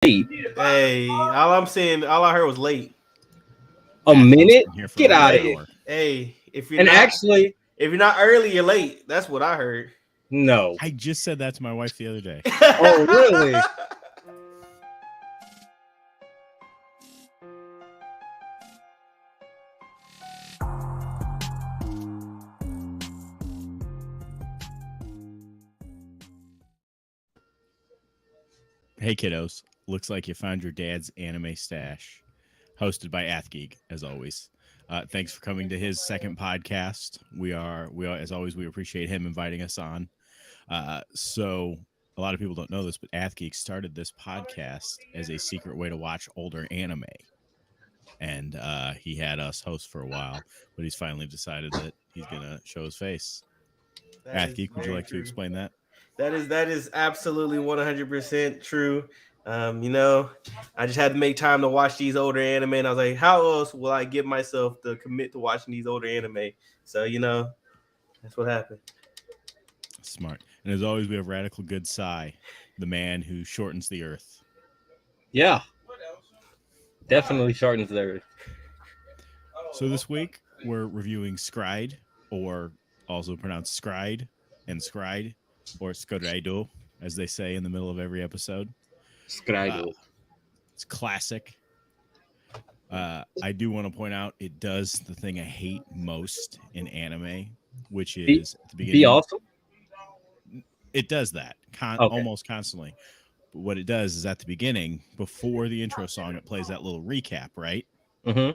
Hey, all I'm saying, all I heard was late. A minute? Been here for Get over out an of here. hour. Hey, if you're And not actually, if you're not early, you're late. That's what I heard. no. I just said that to my wife the other day. Oh, really? Hey kiddos, looks like you found your dad's anime stash. Hosted by Athgeek, as always. Thanks for coming to his second podcast. We are, as always, we appreciate him inviting us on. So a lot of people don't know this, but Athgeek started this podcast as a secret way to watch older anime. And he had us host for a while, but he's finally decided that he's gonna show his face. Athgeek, would you like to explain that? That is absolutely 100% true. I just had to make time to watch these older anime, and I was like, how else will I get myself to commit to watching these older anime? So that's what happened. Smart. And as always, we have Radical Good Sai, the man who shortens the earth. Yeah. Definitely shortens there. So this week, we're reviewing Scryed, or also pronounced Scryed, and Scryed, or S.cry.ed, as they say in the middle of every episode. Scryed. It's classic. I do want to point out it does the thing I hate most in anime, which is at the beginning. Be awesome. It does that almost constantly. But what it does is at the beginning, before the intro song, it plays that little recap, right? Mm-hmm.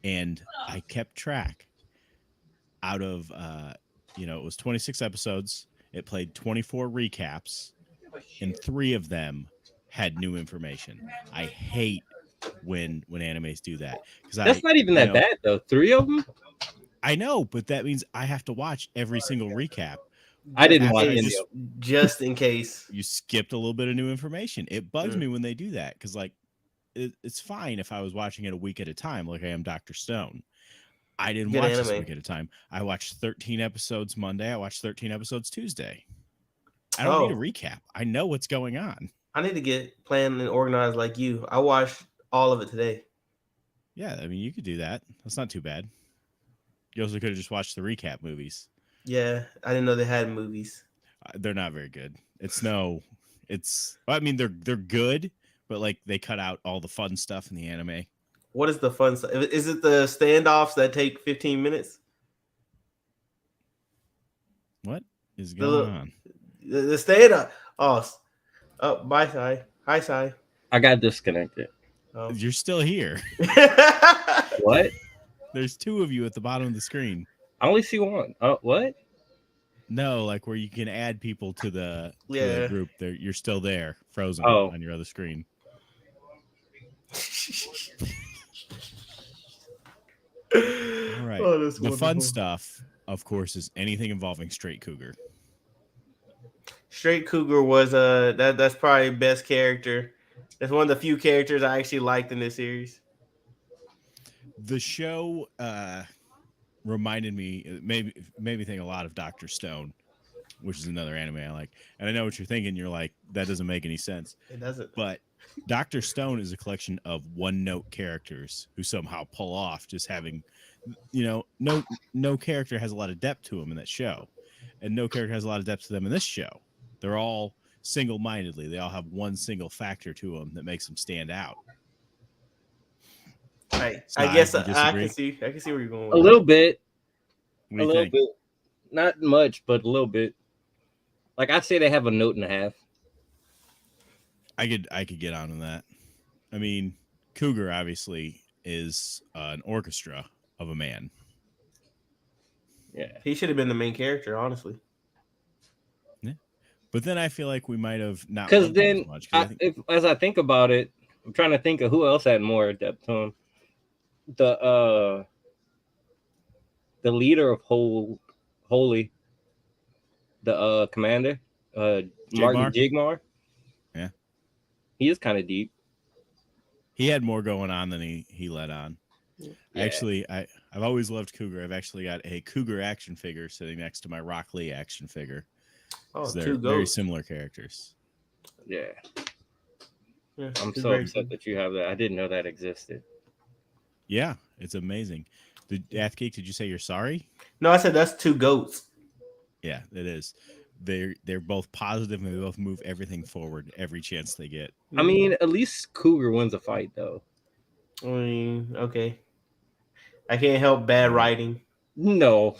And I kept track out of, it was 26 episodes. It played 24 recaps, and 3 of them had new information. I hate when animes do that, because That's not even that bad though. 3 of them. I know, but that means I have to watch every single recap. I didn't watch any just in case. You skipped a little bit of new information. It bugs me when they do that, because it's fine if I was watching it a week at a time, like I am Dr. Stone. I didn't watch this a week at a time. I watched 13 episodes Monday. I watched 13 episodes Tuesday. I don't need a recap. I know what's going on. I need to get planned and organized like you. I watched all of it today. Yeah, I mean, you could do that. That's not too bad. You also could have just watched the recap movies. Yeah, I didn't know they had movies. They're not very good. I mean, they're good, but like they cut out all the fun stuff in the anime. What is the fun stuff? Is it the standoffs that take 15 minutes? What is going on? The standoff. Oh, bye, Sai. Hi, Sai. I got disconnected. Oh. You're still here. What? There's 2 of you at the bottom of the screen. I only see one. What? No, like where you can add people to the group. There, you're still there, frozen on your other screen. All right. The fun stuff, of course, is anything involving Straight Cougar. Straight Cougar was that's probably best character. That's one of the few characters I actually liked in this series. The show reminded me, made me think a lot of Dr. Stone, which is another anime I like. And I know what you're thinking. You're like, that doesn't make any sense. It doesn't. But Dr. Stone is a collection of one-note characters who somehow pull off just having, no character has a lot of depth to them in that show. And no character has a lot of depth to them in this show. They're all single-mindedly. They all have one single factor to them that makes them stand out. Right. I guess I can see where you're going with a little bit. A little bit. Not much, but a little bit. Like I'd say they have a note and a half. I could get on that. I mean, Cougar obviously is an orchestra of a man. Yeah. He should have been the main character, honestly. Yeah. But then I feel like we might have not. Because then, as I think about it, I'm trying to think of who else had more depth to him. The leader of Holy, the commander, Martin Jigmar. Yeah, he is kind of deep. He had more going on than he let on. Yeah. Actually, I've always loved Cougar. I've actually got a Cougar action figure sitting next to my Rock Lee action figure. Oh, they're very similar characters. Yeah. Yeah, I'm it's so very upset cool. that you have that. I didn't know that existed. Yeah, it's amazing. Athgeek, did you say you're sorry? No, I said that's two goats. Yeah, it is. They're both positive and they both move everything forward every chance they get. I mean, at least Cougar wins a fight, though. I mean, okay. I can't help bad writing. No,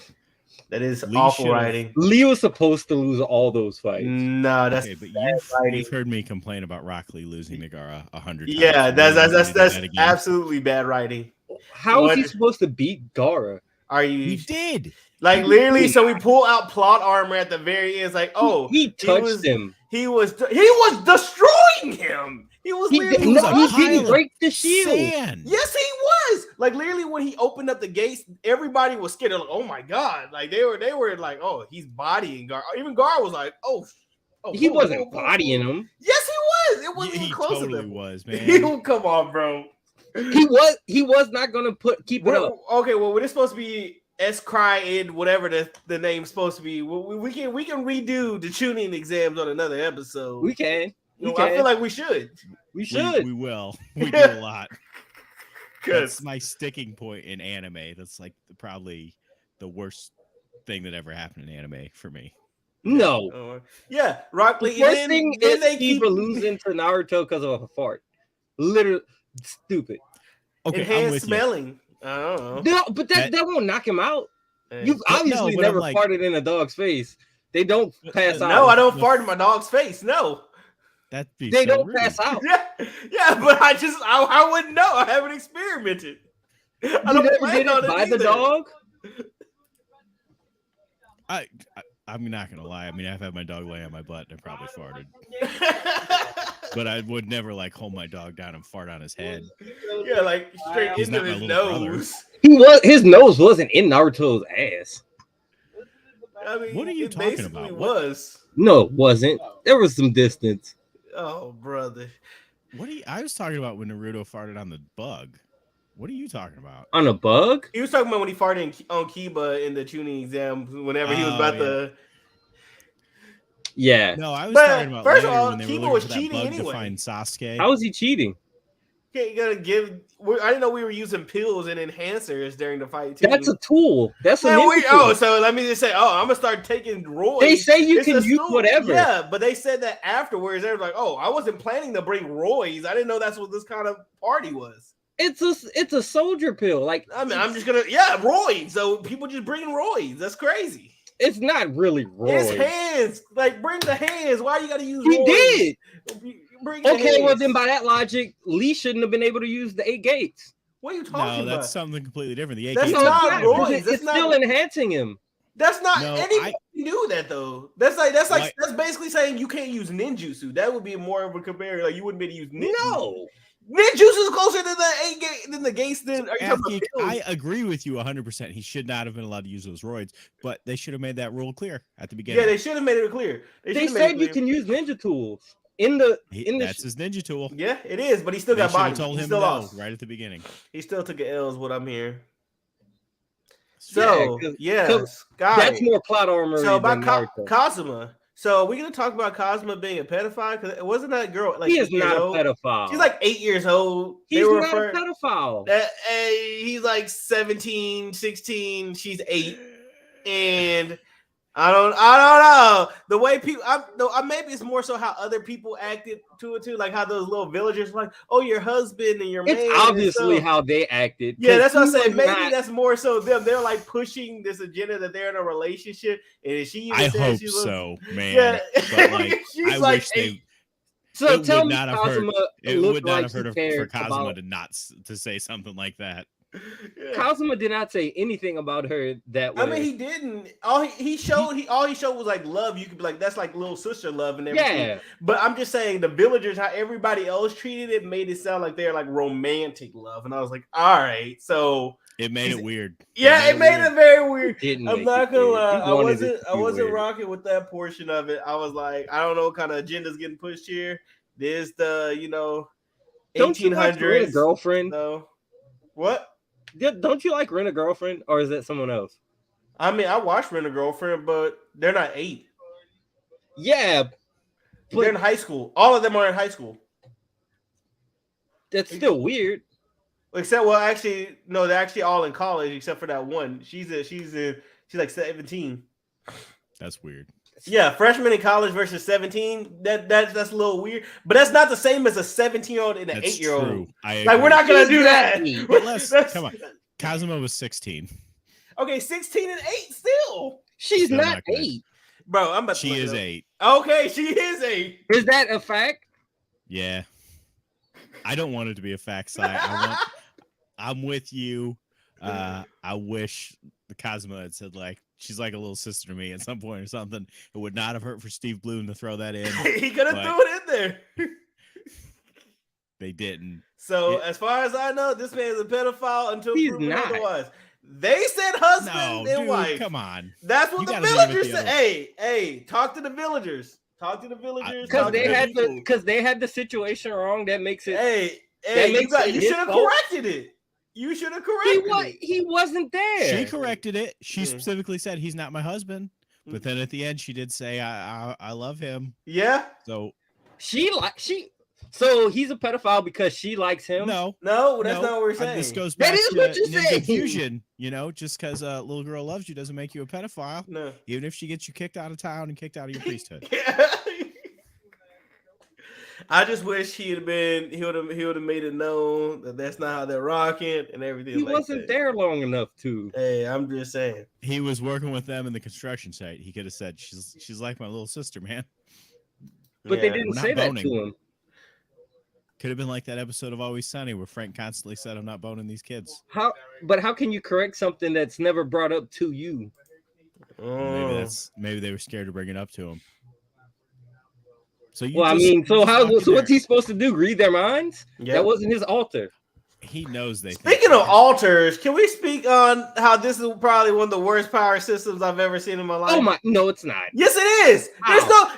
That is Lee awful should've- writing. Lee was supposed to lose all those fights. No, that's Okay, but bad writing. you've heard me complain about Rock Lee losing to Gara 100 times. Yeah, You really want me to do that's that again? absolutely bad writing. How is What? he supposed to beat Gara? Are He you did. like literally? So we pull out plot armor at the very end. It's like, oh, he touched him. He was destroying him. He was He, literally. did, a he pile didn't of break the shield. Sand. Yes, he was. Like literally, when he opened up the gates, everybody was scared. They're like, oh my god! Like they were like, oh, he's bodying Gar. Even Gar was like, oh, He wasn't bodying him. Yes, he was. It wasn't He even close totally to them. was, man. Come on, bro. He was not gonna keep it up. Okay, well, when it's supposed to be S.cry.ed, whatever the name's supposed to be, we can redo the tuning exams on another episode. We can. I feel like we should. We should. We will. We do a lot. That's Because my sticking point in anime. That's like probably the worst thing that ever happened in anime for me. No. Yeah, Rock Lee. The first thing is they keep losing to Naruto because of a fart. Literally stupid. Okay, I'm enhanced with smelling. I don't know. No, but that won't knock him out. You've But obviously but never I'm like- farted in a dog's face. They don't pass out. No, I don't fart in my dog's face. No. That'd be They so don't rude. pass out. Yeah, but I wouldn't know. I haven't experimented. I You don't never plan did on it by the either. dog? I'm not gonna lie. I mean, I've had my dog lay on my butt and I probably farted, but I would never like hold my dog down and fart on his head. Yeah, like straight He's into not my his little brother. nose. His nose wasn't in Naruto's ass. I mean, What are you it talking basically about? What- was. No, it wasn't. There was some distance. Oh, brother. I was talking about when Naruto farted on the bug. What are you talking about? On a bug? He was talking about when he farted on Kiba in the tuning exam whenever he was Oh, about yeah. to. Yeah. No, I was But talking about first of later all, when they were Kiba looking was for that cheating bug anyway. to find Sasuke. How was he cheating? Okay, you gotta give. I didn't know we were using pills and enhancers during the fight too. That's a tool. That's a Man, ninja tool. so let me just say, I'm gonna start taking Roy. They say you It's can a use stool. whatever. Yeah, but they said that afterwards. They were like, I wasn't planning to bring Roy's. I didn't know that's what this kind of party was. It's a soldier pill. Like I mean, I'm just gonna Roy's. So people just bringing Roy's. That's crazy. it's not really Roy. His hands, like bring the hands. Why you gotta use? He Roy's? did. Bring the Okay, well hands. then by that logic, Lee shouldn't have been able to use the 8 gates. What are you talking No, about? that's something completely different. The That's AK not is Roy's. different. That's It's not- still enhancing him. That's not No, anybody knew that though. That's basically saying you can't use ninjutsu. That would be more of a comparison. Like you wouldn't be able to use ninjutsu. No. Ninjutsu is closer to the 8 gate than the gates. Are you talking about Athgeek, pills? I agree with you 100%. He should not have been allowed to use those roids, but they should have made that rule clear at the beginning. Yeah, they should have made it clear. They should have made said it you clear. can use ninja tools in the That's his ninja tool. Yeah, it is, but he still They got should have body. told He him still no lost. right at the beginning. He still took an L, is what I'm hearing. Yeah, So 'cause- yes, guys. That's more plot armor So than about Naruto. Kazuma. So we're gonna talk about Kazuma being a pedophile because it wasn't that girl like He is 8 years not a old? pedophile. She's like 8 years old. He's They were not a referring- pedophile. He's like 17, 16. She's 8, and I don't know the way people. Maybe it's more so how other people acted to it too, like how those little villagers were like, "Oh, your husband and your man." It's obviously how they acted. Yeah, 'cause that's what I'm he saying. was Maybe not- that's more so them. They're like pushing this agenda that they're in a relationship, and she even I said hope she was, so, man. Yeah, But like, she's I like wish 8. So it tell would me, not have hurt. Kazuma It looked would not like have hurt he for cared Kazuma about. to not to say something like that. Yeah. Kazuma did not say anything about her that way. I mean, he didn't. All he showed was like love. You could be like, that's like little sister love and everything. yeah, But I'm just saying the villagers, how everybody else treated it, made it sound like they're like romantic love, and I was like, all right, so It made it weird. yeah, it made it very weird. didn't I'm make not it gonna weird. lie, He wanted it to I be wasn't weird. rocking with that portion of it. I was like, I don't know what kind of agenda's getting pushed here. There's the Don't you like Rent a 1800s. Girlfriend? No, what? Don't you like Rent a Girlfriend, or is that someone else? I mean, I watched Rent a Girlfriend, but they're not 8. Yeah, They're in high school. All of them are in high school. That's still weird. Except, well, actually, no, they're actually all in college except for that one. She's like 17. That's weird. Yeah, freshman in college versus 17. That's a little weird, but that's not the same as a 17-year-old and an 8-year-old. Like, we're not gonna do that. But come on. Kazuma was 16. Okay, 16 and 8 still. She's Still not not 8. Bro, I'm about to She look it is up. 8. Okay, she is 8. Is that a fact? Yeah. I don't want it to be a fact site. I'm with you. I wish the Kazuma had said, like, she's like a little sister to me at some point or something. It would not have hurt for Steve Bloom to throw that in. He could have threw it in there. They didn't. So, as far as I know, this man is a pedophile until He's proven not. otherwise. They said husband No, and dude, wife. come on. That's what You the gotta leave it villagers the said. other- Hey, talk to the villagers. Talk to the villagers. Because talk they to the had people. because they had the situation wrong. That makes it. Hey, that makes it you his should have fault. corrected it. You should have corrected it. He wasn't there. She corrected it. She Yeah. specifically said he's not my husband. But then at the end, she did say, I love him. Yeah. So So he's a pedophile because she likes him. No, that's not what we're saying. This goes That back is to what you're Ninja saying. Fusion. Just because a little girl loves you doesn't make you a pedophile. No. Even if she gets you kicked out of town and kicked out of your priesthood. I just wish he would have made it known that that's not how they're rocking and everything. He like wasn't that. there long enough to. Hey, I'm just saying. He was working with them in the construction site. He could have said, she's like my little sister, man. But they didn't We're say not that boning. to him. Could have been like that episode of Always Sunny where Frank constantly said, I'm not boning these kids. How can you correct something that's never brought up to you? Maybe they were scared to bring it up to him. So what's he supposed to do? Read their minds? Yep. That wasn't his altar. He knows they. Speaking of altars, can we speak on how this is probably one of the worst power systems I've ever seen in my life? Oh my! No, it's not. Yes, it is. How?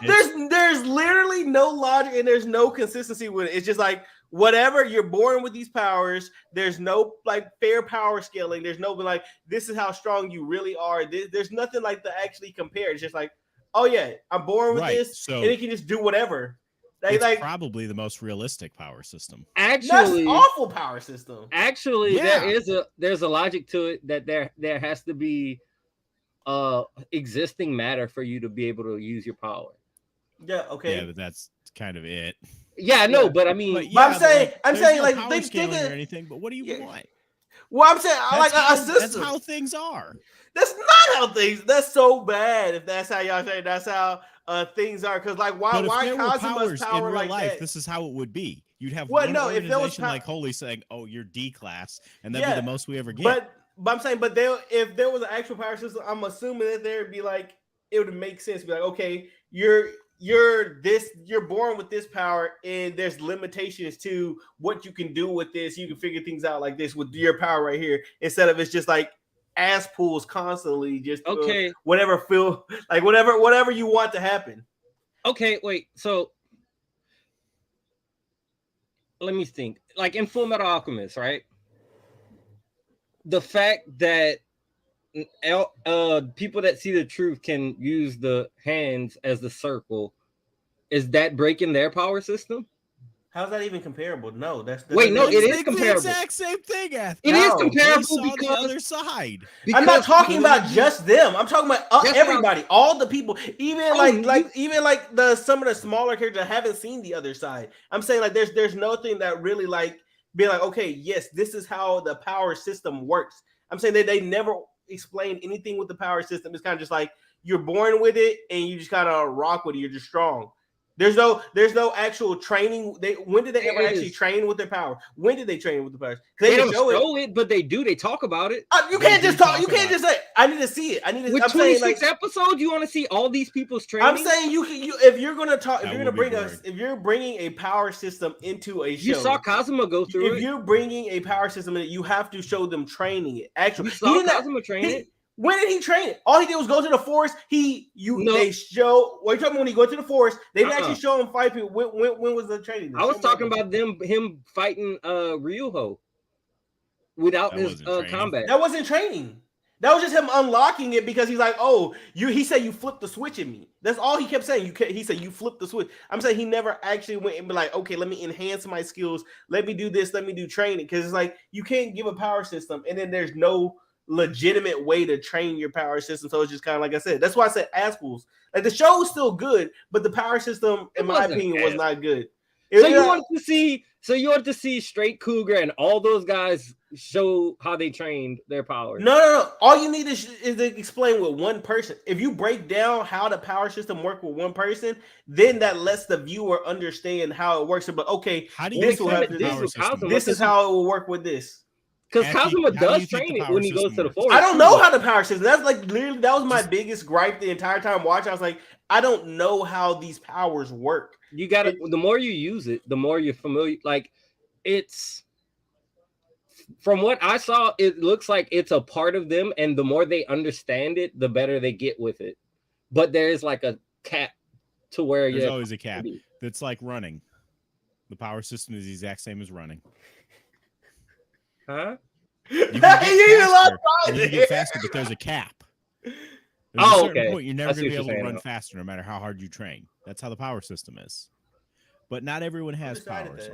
There's literally no logic and there's no consistency with it. It's just like whatever, you're born with these powers. There's no like fair power scaling. There's no like this is how strong you really are. There's nothing like to actually compare. It's just like, oh yeah, I'm born with this, so and it can just do whatever. It's probably the most realistic power system. Actually, that's awful power system. Actually, Yeah. there's a logic to it that there has to be existing matter for you to be able to use your power. Yeah. Okay. Yeah, but that's kind of it. Yeah, I know, Yeah. but I mean, I'm saying there's like no power they scaling think or anything. But what do you want? Well, I'm saying a system. That's how things are. That's not how things. That's so bad. If that's how y'all say, that's how things are. Because like, why there were Kazuma's powers power in real like life? that? This is how it would be. You'd have Well, one no, if there was organization like Holy saying, "Oh, you're D class," and that'd Yeah, be the most we ever get. But I'm saying, if there was an actual power system, I'm assuming that there'd be like it would make sense. Be like, okay, you're born with this power, and there's limitations to what you can do with this. You can figure things out like this with your power right here, instead of it's just like ass pulls constantly, just whatever you want to happen. Okay, wait. So let me think. Like in Full Metal Alchemist, right? The fact that people that see the truth can use the hands as the circle, is that breaking their power system? How's that even comparable? No, that's wait. No, it is the comparable. Exact same thing. It is comparable because because the other side. I'm not talking about just them. I'm talking about everybody, all the people, even some of the smaller characters that haven't seen the other side. I'm saying like there's nothing that really like be like, okay, yes, this is how the power system works. I'm saying that they never explain anything with the power system. It's kind of just like you're born with it and you just kind of rock with it. You're just strong. There's no actual training. When did they ever actually train with their power? When did they train with the power? They don't show it, but they do. They talk about it. You can't just talk. You can't just say, I need to see it. I need to. With 26 episodes, you want to see all these people's training? I'm saying if you're gonna talk, if you're bringing a power system into a show, you saw Kazuma go through it. If you're bringing a power system in it, you have to show them training it. Actually, you saw Kazuma train it. When did he train it? All he did was go to the forest. They show. What you talking about when he go to the forest? They didn't actually show him fight people. When was the training? I was talking about him fighting Ryuho without his combat. That wasn't training. That was just him unlocking it because he's like, oh, he said you flipped the switch at me. That's all he kept saying. He said you flipped the switch. I'm saying he never actually went and be like, okay, let me enhance my skills. Let me do this. Let me do training. Because it's like you can't give a power system and then there's no legitimate way to train your power system. So it's just kind of like I said. That's why I said ass pools. Like the show was still good, but the power system, in my opinion, was not good. So you wanted to see Straight Cougar and all those guys show how they trained their powers. No. All you need is to explain with one person. If you break down how the power system works with one person, then that lets the viewer understand how it works. But okay, how do you this is how it will work with this. Because Kazuma does train it when he goes to the forest. I don't know how the power system. That's like literally that was my biggest gripe the entire time watching. I was like, I don't know how these powers work. You gotta. The more you use it, the more you're familiar. Like it's. From what I saw, it looks like it's a part of them, and the more they understand it, the better they get with it. But there is like a cap to where there's always a cap. It's like running. The power system is the exact same as running. Huh? You can get faster, but there's a cap. There's a certain point you're never going to be able to run faster, no matter how hard you train. That's how the power system is. But not everyone has powers.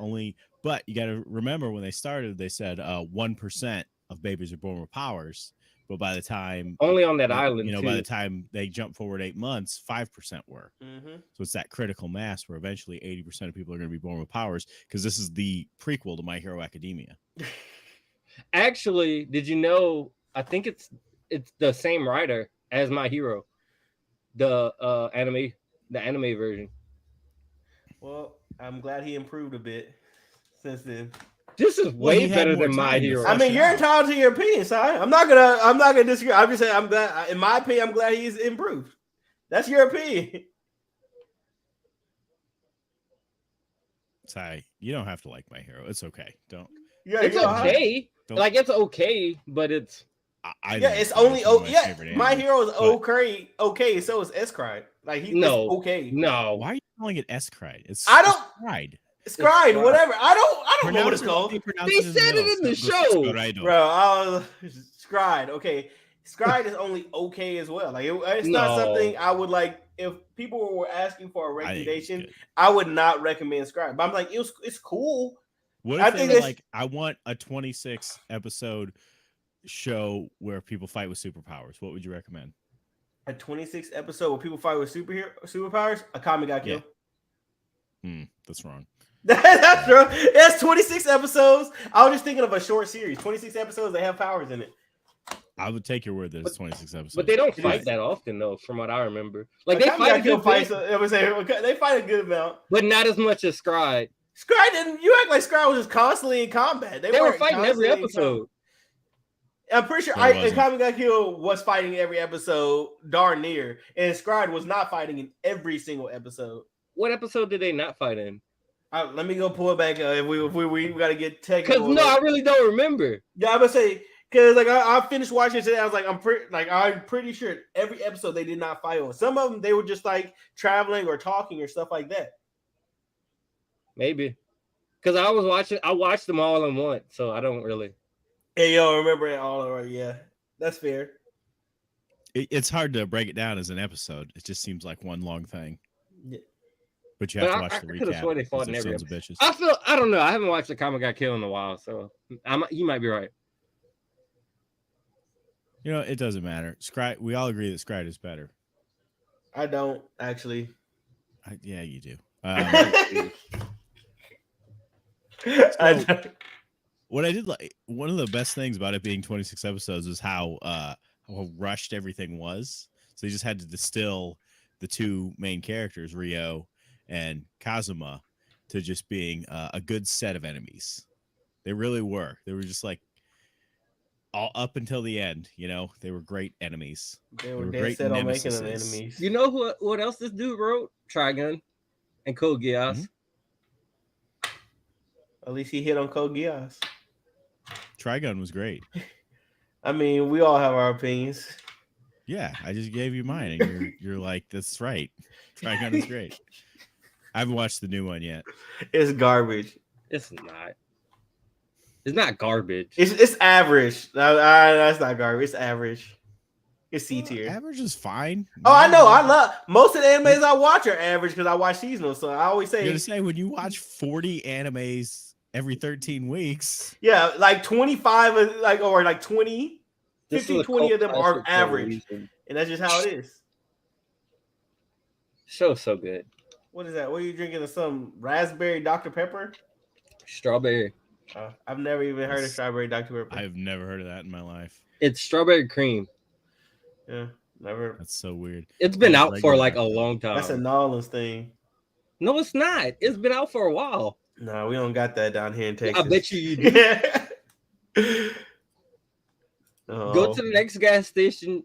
But you got to remember when they started, they said 1% of babies are born with powers. But by the time only on that island, by the time they jump forward 8 months, 5% were. Mm-hmm. So it's that critical mass where eventually 80% of people are going to be born with powers because this is the prequel to My Hero Academia. Actually, did you know? I think it's the same writer as My Hero, the anime version. Well, I'm glad he improved a bit since then. This is way better than My Hero. I mean, you're entitled to your opinion, Si. I'm not gonna disagree. I'm just saying I'm glad. In my opinion, I'm glad he's improved. That's your opinion. Si, you don't have to like My Hero. It's okay. Don't. Yeah, it's okay. Like it's okay, but it's. It's only My Hero is okay. Okay, so is S.cry.ed. Like he's okay. No, why are you calling it S.cry.ed? It's Scryed. Scryed, whatever. I don't know what it's called. They said it in the show, bro. Scryed. Okay, Scryed is only okay as well. Like it's not something I would like. If people were asking for a recommendation, I would not recommend Scryed. But I'm like, it's cool. What if they were like, I want a 26 episode show where people fight with superpowers? What would you recommend? A 26 episode where people fight with superpowers? A Akame got killed. That's wrong. That's true. It's 26 episodes. I was just thinking of a short series. 26 episodes, they have powers in it. I would take your word that it's 26 episodes. But they don't fight that often, though, from what I remember. Like they fight a good they fight a good amount. But not as much as Scryed. Scryed didn't. You act like Scryed was just constantly in combat. They were fighting every episode. I'm pretty sure Akame got killed was fighting every episode, darn near, and Scryed was not fighting in every single episode. What episode did they not fight in? Let me go pull it back. If we got to get technical. Because I really don't remember. Yeah, I'm gonna say because like I finished watching it today. I was like, I'm pretty sure every episode they did not fight on. Some of them they were just like traveling or talking or stuff like that. Maybe because I watched them all in one, so I don't really. Hey, yo, remember it all right? Yeah, that's fair. It's hard to break it down as an episode. It just seems like one long thing. Yeah. But you have to watch the recap. I could have fought in every episode. I don't know. I haven't watched Akame got killed in a while, so you might be right. You know, it doesn't matter. We all agree that Scryed is better. I don't actually. Yeah, you do. What I did like, one of the best things about it being 26 episodes is how rushed everything was. So they just had to distill the two main characters, Ryo and Kazuma, to just being a good set of enemies. They really were. They were just like all up until the end. You know, they were great enemies. They were dead set on making them enemies. You know what else this dude wrote? Trigun and Code Geass. Mm-hmm. At least he hit on Code Geass. Trigun was great. I mean, we all have our opinions. Yeah, I just gave you mine, and you're like, that's right. Trigun is great. I haven't watched the new one yet. It's garbage. It's not. It's not garbage. It's average. That's not garbage. It's average. It's C tier. Average is fine. Oh, I know. I love most of the animes I watch are average because I watch seasonal. So I always say, You're gonna say when you watch 40 animes every 13 weeks. yeah, like 25, like or like 20, 15, 20 of them are average, and that's just how it is. Show's so good. What is that? What are you drinking? Some raspberry Dr. Pepper? Strawberry. I've never even heard of strawberry Dr. Pepper. I've never heard of that in my life. It's strawberry cream. Yeah, never. That's so weird. It's been out for like a long time. That's a Nolans thing. No, it's not. It's been out for a while. No, we don't got that down here in Texas. I bet you do. Go to the next gas station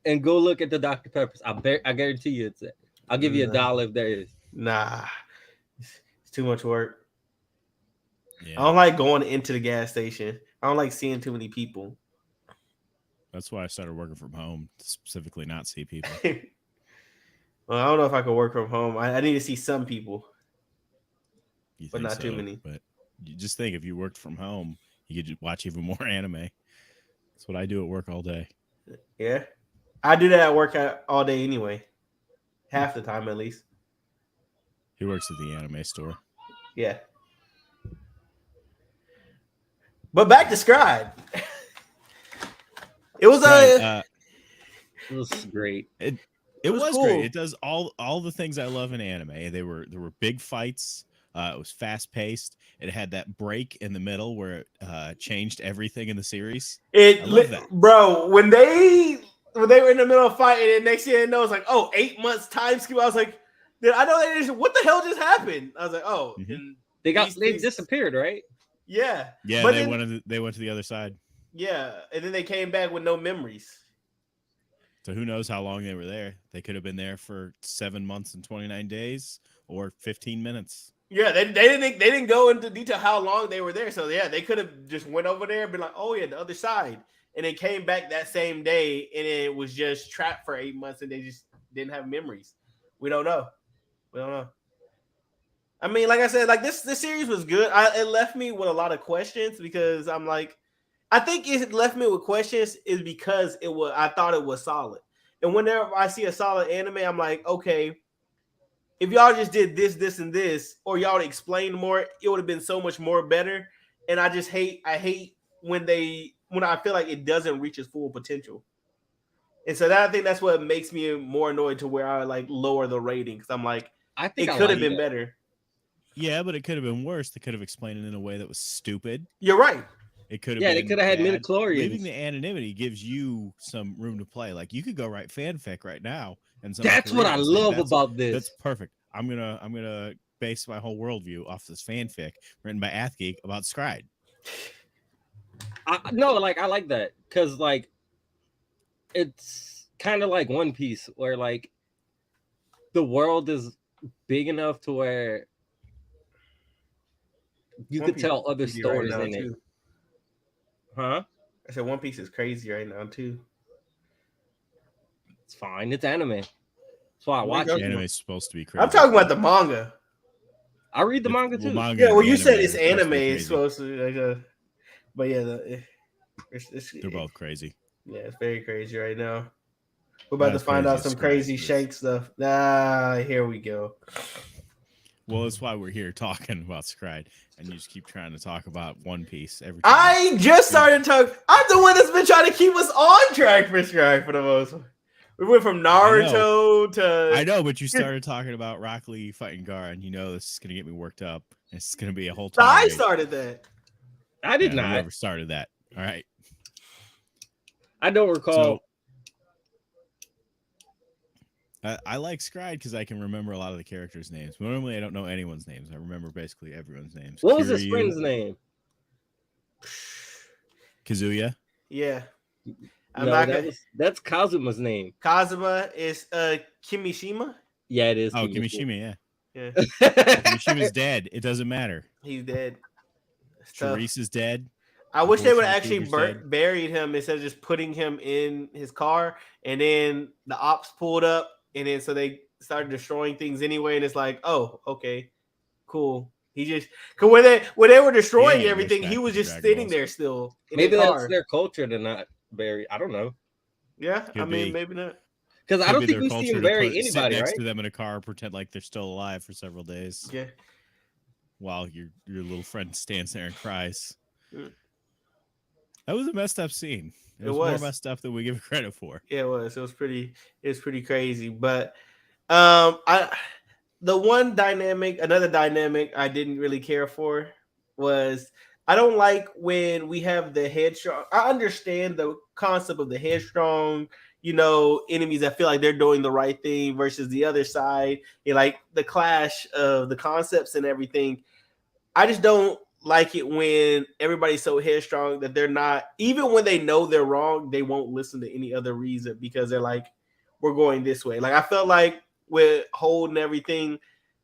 and go look at the Dr. Peppers. I guarantee you it's it. I'll give you $1 if there is. Nah, it's too much work. Yeah. I don't like going into the gas station. I don't like seeing too many people. That's why I started working from home, to specifically not see people. Well, I don't know if I could work from home. I need to see some people, but not too many. But you just think if you worked from home, you could watch even more anime. That's what I do at work all day. Yeah, I do that at work all day anyway. Half the time, at least. He works at the anime store. Yeah. But back to Scryed. It was it was great. It was cool. great. It does all the things I love in anime. There were big fights. It was fast paced. It had that break in the middle where it changed everything in the series. I love that. Bro, when they were in the middle of fighting, and next thing you know, it's like, 8 months time skip. I was like, I know what the hell just happened? I was like, and they disappeared, right? Yeah. Yeah, but they went to the other side. Yeah, and then they came back with no memories. So who knows how long they were there? They could have been there for 7 months and 29 days or 15 minutes. Yeah, they didn't go into detail how long they were there. So yeah, they could have just went over there and been like, oh yeah, the other side, and then came back that same day, and it was just trapped for 8 months, and they just didn't have memories. We don't know. I mean, like I said, like this series was good. It left me with a lot of questions because I'm like, I think it left me with questions is because I thought it was solid. And whenever I see a solid anime, I'm like, okay, if y'all just did this, this, and this, or y'all explained more, it would have been so much more better. And I hate when I feel like it doesn't reach its full potential. And so I think that's what makes me more annoyed to where I like lower the rating because I'm like, I think it could have been better. Yeah, but it could have been worse. They could have explained it in a way that was stupid. You're right. It could have. Yeah, they could have had midichlorians. Leaving the anonymity gives you some room to play. Like you could go write fanfic right now, and that's what I love about this. That's perfect. I'm gonna base my whole worldview off this fanfic written by Athgeek about Scryed. I like that because like it's kind of like One Piece where like the world is big enough to where you could tell other stories right in it. Huh? I said One Piece is crazy right now too. It's fine. It's anime. That's why I watch it. Anime is supposed to be crazy. I'm talking about the manga. I read the manga too. You said it's anime. It's supposed to be like but yeah, they're both crazy. Yeah, it's very crazy right now. We're about to find out some crazy Shank stuff. Here we go. Well, that's why we're here talking about Scryed, and you just keep trying to talk about One Piece every time. I just started talking. I'm the one that's been trying to keep us on track for Scryed for the most part. We went from Naruto to... I know, but you started talking about Rock Lee fighting Gaara, and you know this is going to get me worked up. This is going to be a whole time. I started that. I did not. Whoever started that. All right. I don't recall. I like Scryed because I can remember a lot of the characters' names. Normally, I don't know anyone's names. I remember basically everyone's names. What was his friend's name? Kazuya? Yeah. That's Kazuma's name. Kazuma is Kimishima? Yeah, it is. Oh, Kimishima, yeah. Kimishima's dead. It doesn't matter. He's dead. Charisse is dead. I wish they would have actually buried him instead of just putting him in his car. And then the ops pulled up. And then so they started destroying things anyway. And it's like, oh, okay, cool. He just, because when they were destroying everything, he was just sitting there still. Maybe that's their culture to not bury. I don't know. Yeah, I Could mean, be. maybe not. Because I Could don't be think their we see culture him to bury sit anybody, next right? to them in a car, pretend like they're still alive for several days, Yeah. while your little friend stands there and cries. Mm. That was a messed up scene. It It was more was. messed up than we give it credit for. Yeah, it was. It was pretty. It was pretty crazy. But I the another dynamic I didn't really care for was I don't like when we have the headstrong. I understand the concept of the headstrong, enemies that feel like they're doing the right thing versus the other side. Like the clash of the concepts and everything. I just don't like it when everybody's so headstrong that they're not, even when they know they're wrong, they won't listen to any other reason because they're like, we're going this way. Like I felt like with Hold and everything,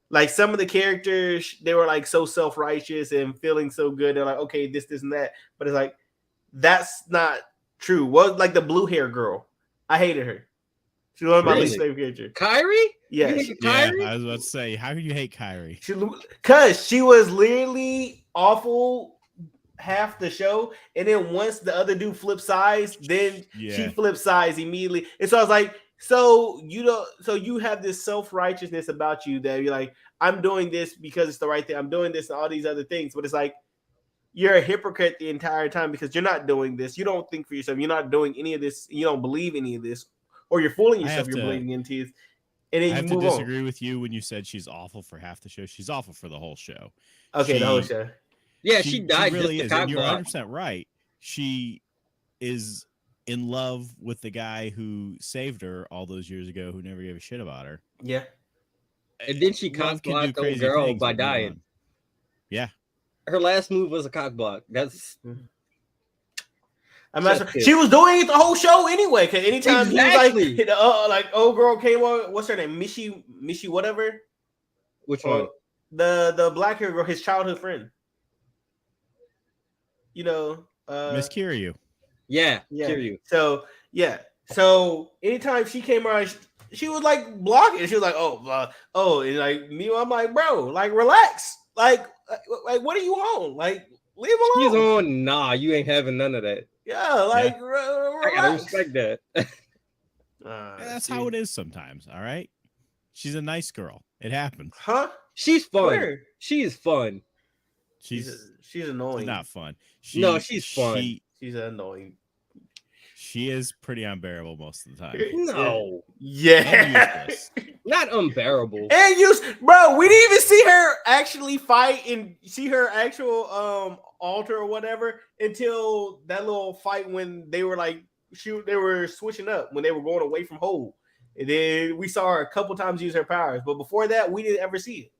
like some of the characters, they were like so self-righteous and feeling so good. They're like, okay, this, and that. But it's like, that's not true. What, like the blue hair girl? I hated her. She was one of my least Really? favorite characters. Kyrie? Yeah, You she- hated Yeah, Kyrie? I was about to say, how could you hate Kyrie? Because she was literally awful half the show, and then once the other dude flipped sides, then she Yeah. flipped sides immediately. And so I was like, so you have this self-righteousness about you that you're like, I'm doing this because it's the right thing. I'm doing this and all these other things, but it's like you're a hypocrite the entire time because you're not doing this. You don't think for yourself. You're not doing any of this. You don't believe any of this, or you're fooling I yourself. have You're to- believing into it, and I then you have to move on. disagree with you when you said she's awful for half the show. She's awful for the whole show. Okay, the whole She- show. Yeah, she died really just is, to and you're cockblock. 100% right. She is in love with the guy who saved her all those years ago, who never gave a shit about her. Yeah. And then she Love can do cockblocked old crazy girl things, by but move dying. on. Yeah, Her last move was a cockblock. That's I'm not Just sure. She was doing it the whole show anyway. Because anytime Exactly. he was like old girl came on, what's her name? Mishi, whatever. which one? The black hair girl, his childhood friend. Miss Kiryu. Yeah, Yeah. Kiryu. So yeah. So anytime she came around, she was like blocking. She was like, and like me, I'm like, bro, like relax. Like what are you on? Like leave She's alone. on. Nah, you ain't having none of that. Yeah, like I relax. gotta respect that. That's how it is sometimes. All right. She's a nice girl. It happens. Huh? She's fun. Where? She is fun. She's annoying. not fun. No, she's fun. She's annoying. She is pretty unbearable most of the time. No, Yeah. Useless. not unbearable. Bro, we didn't even see her actually fight and see her actual altar or whatever until that little fight when they were like they were switching up when they were going away from Hold. And then we saw her a couple times use her powers, but before that we didn't ever see it.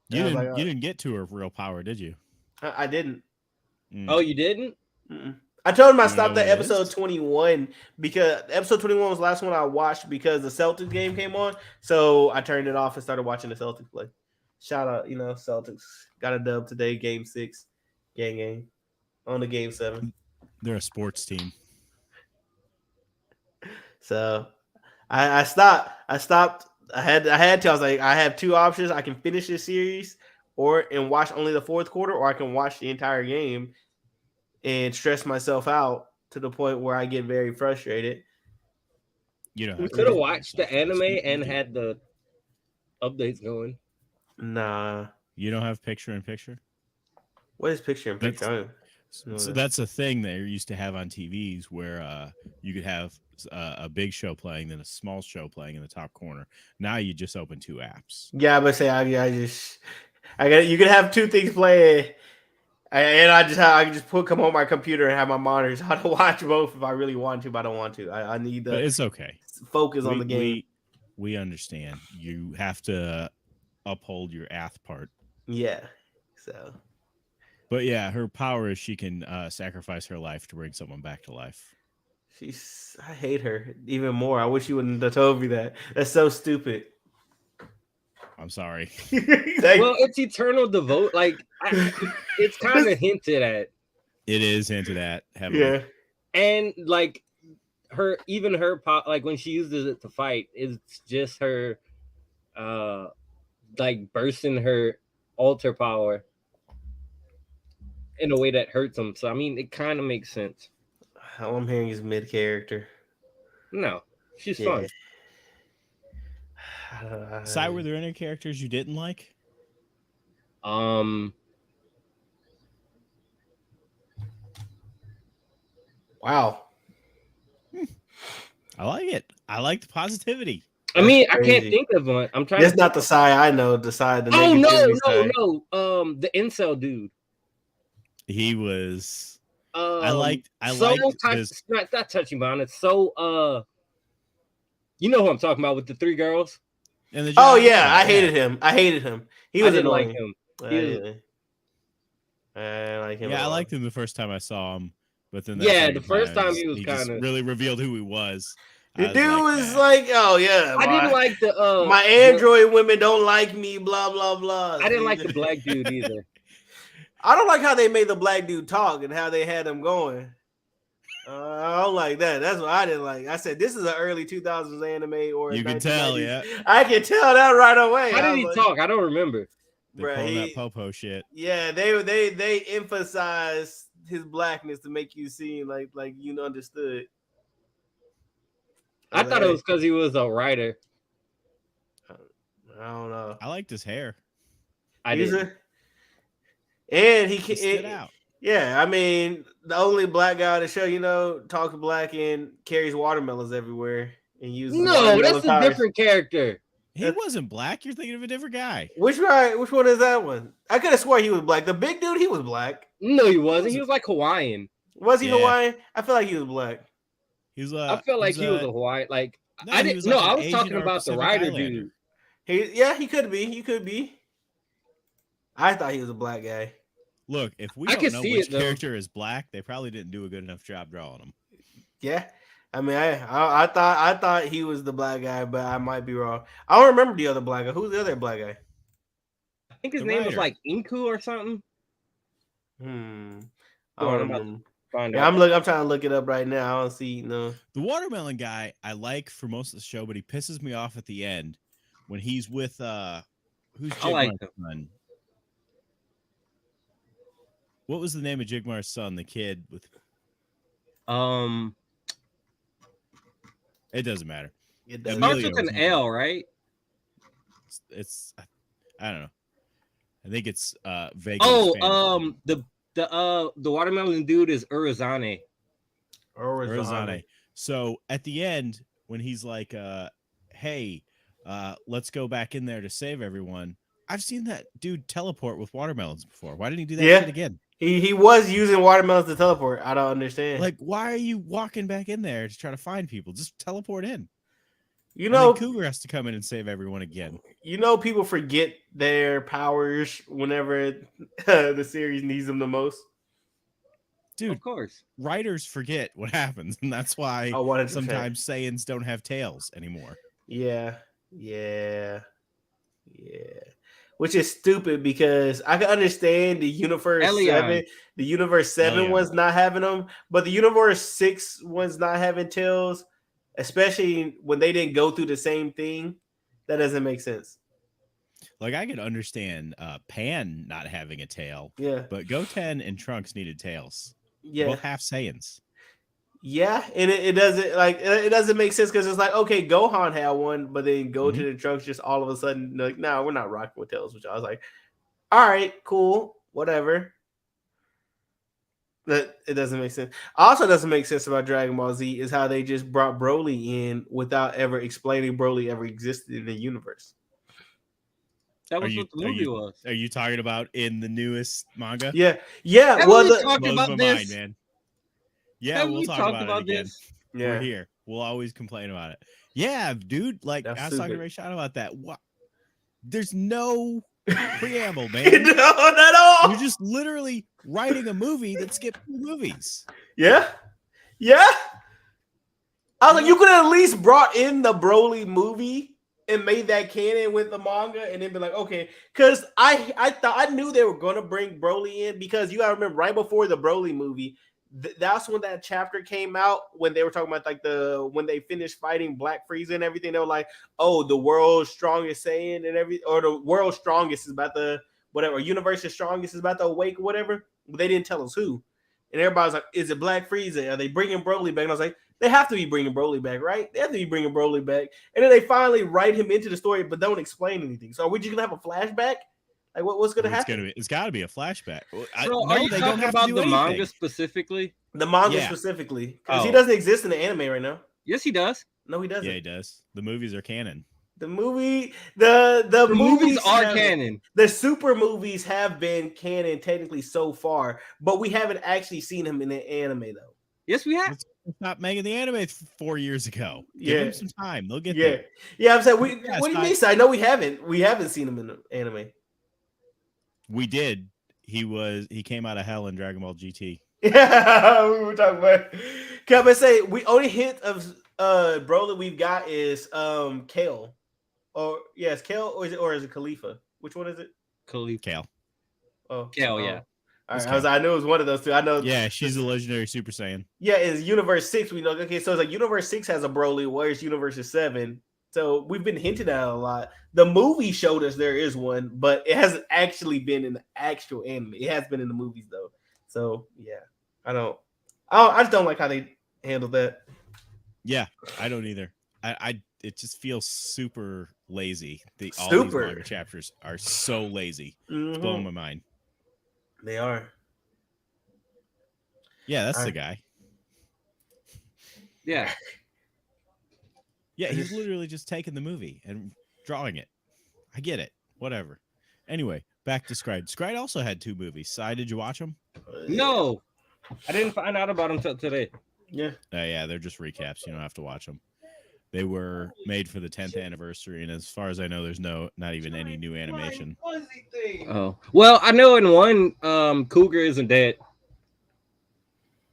You I was didn't like, you didn't get to her real power, did you? I didn't. Oh, you didn't? Mm-mm. I told him I You know stopped what at it episode is? 21 because episode 21 was the last one I watched because the Celtics game came on. So I turned it off and started watching the Celtics play. Shout out, Celtics got a dub today, game 6, gang on the game 7. They're a sports team. So I stopped. I had to. I was like, I have two options. I can finish this series and watch only the fourth quarter, or I can watch the entire game and stress myself out to the point where I get very frustrated. You know, We could have watched the anime and had the updates going. Nah. You don't have picture in picture? What is picture in picture? So that's a thing they used to have on TVs where you could have a big show playing, then a small show playing in the top corner. Now you just open two apps. Yeah, but say I got you can have two things playing, and I can just come on my computer and have my monitors. I don't watch both if I really want to, but I don't want to. I need But it's okay. Focus on the game. We understand. You have to uphold your ath part. Yeah. So. But yeah, her power is she can sacrifice her life to bring someone back to life. I hate her even more. I wish you wouldn't have told me that. That's so stupid. I'm sorry. Well, it's eternal devote. Like it's kind of hinted at. It is hinted at heavily. Yeah. And like her like when she uses it to fight, it's just her like bursting her altar power in a way that hurts them. So I mean, it kind of makes sense. All I'm hearing is mid character. No, she's Yeah. fun. Si, were there any characters you didn't like? Wow. I like it. I like the positivity. I That's mean, I can't crazy. think of one. I'm trying That's to. not the side I know. The side, the Oh negativity side. no. The incel dude. He was. I liked this. Not touching on it. So you know who I'm talking about with the 3 girls. And the Oh giant yeah, robot, I hated him. I hated him. He was I didn't annoying. like him. I like him. Yeah, I liked him the first time I saw him, but then that Yeah, second the first time he was just kinda- really revealed who he was. The dude was like, oh yeah, I didn't like the my android women don't like me, blah blah blah. I didn't like the black dude either. I don't like how they made the black dude talk and how they had him going. I don't like that. That's what I didn't like. I said this is an early 2000s anime or you can tell, yeah. I can tell that right away. How did he talk? I don't remember. They're pulling that popo shit. Yeah, they emphasized his blackness to make you seem like you understood. I thought it was because he was a writer. I don't know. I liked his hair. I did. And he stood out. Yeah, I mean, the only black guy on the show, talks black and carries watermelons everywhere and uses. No, that's a different character. He wasn't black. You're thinking of a different guy. Which guy? Which one is that one? I could have swore he was black. The big dude, he was black. No, he wasn't. He was like Hawaiian. Was he Hawaiian? I feel like he was black. I felt like he was a Hawaiian. Like no, I didn't. No, I was talking about the writer dude. He could be. He could be. I thought he was a black guy. Look, if we don't know which character is black, they probably didn't do a good enough job drawing him. Yeah, I mean, I thought he was the black guy, but I might be wrong. I don't remember the other black guy. Who's the other black guy? I think his name was like Inku or something. I don't remember. Yeah, I'm trying to look it up right now. I don't see no. The watermelon guy I like for most of the show, but he pisses me off at the end when he's with who's Jigmar's son? What was the name of Jigmar's son? The kid with it doesn't matter. It starts with an L, right? It's I don't know. I think it's vague. Oh, the watermelon dude is Urizane. Urizane. So at the end, when he's like, hey, let's go back in there to save everyone. I've seen that dude teleport with watermelons before. Why didn't he do that shit again? He was using watermelons to teleport. I don't understand. Like, why are you walking back in there to try to find people? Just teleport in. Cougar has to come in and save everyone again. People forget their powers whenever the series needs them the most. Dude, of course. Writers forget what happens, and that's why sometimes Saiyans don't have tails anymore. Yeah. Which is stupid because I can understand the Universe 7. The Universe 7 was not having them, but the Universe 6 was not having tails, especially when they didn't go through the same thing. That doesn't make sense. Like, I could understand Pan not having a tail. Yeah. But Goten and Trunks needed tails. Yeah. Both half Saiyans. Yeah, and it doesn't make sense because it's like, okay, Gohan had one, but then Goten and Trunks just all of a sudden like, no, we're not rocking with tails, which I was like, all right, cool, whatever. That it doesn't make sense. Also doesn't make sense about Dragon Ball Z is how they just brought Broly in without ever explaining Broly ever existed in the universe. That was what the movie was. Are you talking about in the newest manga? Yeah. Well, talking about this, man. Yeah, we'll talk about it again. Yeah. We're here. We'll always complain about it. Yeah, dude. Like, that's I was talking to Ray Shot about that. What? There's no preamble, man. No, not at all. You're just literally writing a movie that skipped 2 movies. Yeah. I was like, you could have at least brought in the Broly movie and made that canon with the manga, and then be like, okay, because I thought I knew they were gonna bring Broly in because you gotta remember right before the Broly movie. That's when that chapter came out when they were talking about like when they finished fighting Black Frieza and everything. They were like, "Oh, the world's strongest Saiyan and or the world's strongest is about to whatever, universe's strongest is about to awake, or whatever." But they didn't tell us who, and everybody's like, "Is it Black Frieza? Are they bringing Broly back?" And I was like, They have to be bringing Broly back, right? They have to be bringing Broly back, and then they finally write him into the story, but don't explain anything. So are we just gonna have a flashback? Like what's gonna happen? It's got to be a flashback. So are you they don't talking have about to do the anything. manga specifically? The manga Yeah. specifically, because he Oh. doesn't exist in the anime right now. Yes, he does. No, he doesn't. Yeah, he does. The movies are canon. The movie, the movies are have- canon. The super movies have been canon technically so far, but we haven't actually seen him in the anime though. Yes, we have. Let's stop making the anime 4 years ago. Yeah. Give them some time. They'll get Yeah, there. yeah. I'm saying Yeah, what do you mean? So I know we haven't seen him in the anime. We did. He came out of hell in Dragon Ball GT. Yeah, we were talking about. Can I say we only hint of Broly we've got is Kale, or yes, Kale, or is it Khalifa? Which one is it? Kale. Oh, Kale, yeah. All right, I knew it was one of those two. I know. Yeah, she's a legendary Super Saiyan. Yeah, it's Universe 6. We know. Okay, so it's like Universe 6 has a Broly, whereas Universe 7. So we've been hinted at a lot. The movie showed us there is one, but it hasn't actually been in the actual anime. It has been in the movies though. So yeah, I just don't like how they handled that. Yeah, I don't either. It just feels super lazy. All these manga chapters are so lazy. It's blowing my mind. They are. Yeah, that's the guy. Yeah. Yeah, he's literally just taking the movie and drawing it. I get it. Whatever. Anyway, back to Scryed. Scryed also had 2 movies. Si, did you watch them? No, I didn't find out about them until today. Yeah. Yeah, they're just recaps. You don't have to watch them. They were made for the 10th anniversary, and as far as I know, there's not even any new animation. Oh, well, I know in one, Cougar isn't dead.